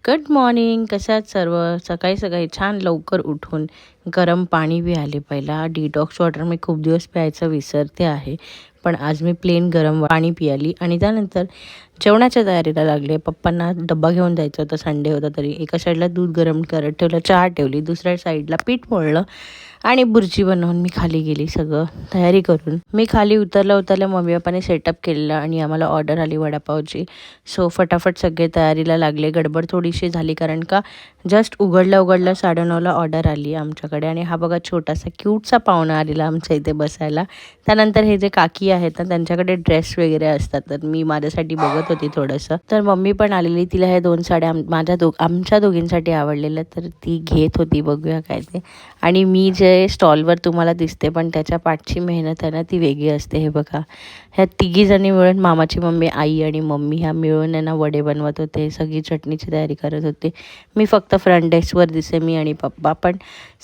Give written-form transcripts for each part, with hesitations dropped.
Good morning. कशा आहात सर्व? सकाळी सकाळी छान लवकर उठून गरम पाणी प्यायले. पहिला डिटॉक्स वॉटर मी खूप दिवस प्यायचं विसरते आहे, पण आज मी प्लेन गरम पाणी पियाली आणि त्यानंतर जेवणाच्या तयारीला लागले. पप्पांना डब्बा घेऊन जायचं होतं, संडे होता तरी. एका साईडला दूध गरम करत ठेवलं, चहा ठेवली, दुसऱ्या साईडला पीठ मळलं आणि बुर्जी बनवून मी खाली गेली सगळं तयारी करून. मी खाली उतरल्या मम्मी पप्पाने सेटअप केलेलं आणि आम्हाला ऑर्डर आली वडापावची. सो फटाफट सगळे तयारीला लागले. गडबड थोडीशी झाली कारण का जस्ट उघडल्या 9:30ला ऑर्डर आली आमच्याकडे. आणि हा बघा छोटासा क्यूटचा पाहुणा आलेला आमच्या इथे बसायला. त्यानंतर हे जे काकी आहेत ना, त्यांच्याकडे ड्रेस वगैरे असतात, तर मी माझ्यासाठी बघत होती थोडंसं. तर मम्मी पण आलेली, तिला हे 2 साड्या आमच्या दोघींसाठी आवडलेल्या, तर ती घेत होती. बघूया काय ते. आणि मी जे स्टॉलवर तुम्हाला दिसते, पण त्याच्या पाठची मेहनत आहे ना, ती वेगळी असते. हे बघा, ह्या तिघीजणी मिळून, मामाची मम्मी, आई आणि मम्मी, ह्या मिळून आहे ना वडे बनवत होते, सगळी चटणीची तयारी करत होते. मी फक्त फ्रंट डेस्कवर दिसे, मी आणि पप्पा. पण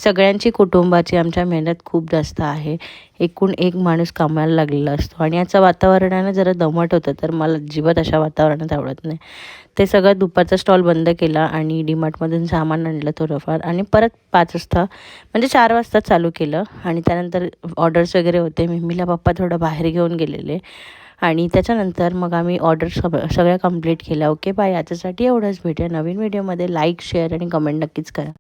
सगळ्यांची कुटुंबाची आमच्या मेहनत खूप जास्त आहे. एकूण एक माणूस कामाला लागलेला असतो आणि याचं वातावरणानं जरा दमट होतं, तर मला अजिबात अशा वातावरणात आवडत नाही. ते सगळं दुपारचा स्टॉल बंद केला आणि डीमार्टमधून सामान आणलं थोडंफार आणि परत 5 वाजता म्हणजे 4 वाजता चालू केलं. आणि त्यानंतर ऑर्डर्स वगैरे होते. मम्मीला पप्पा थोडं बाहेर घेऊन गेलेले आणि त्याच्यानंतर मग आम्ही ऑर्डर सगळ्या कंप्लीट केल्या. Okay bye. याच्यासाठी एवढंच. भेटूया नवीन व्हिडिओमध्ये. लाईक, शेअर आणि कमेंट नक्कीच करा.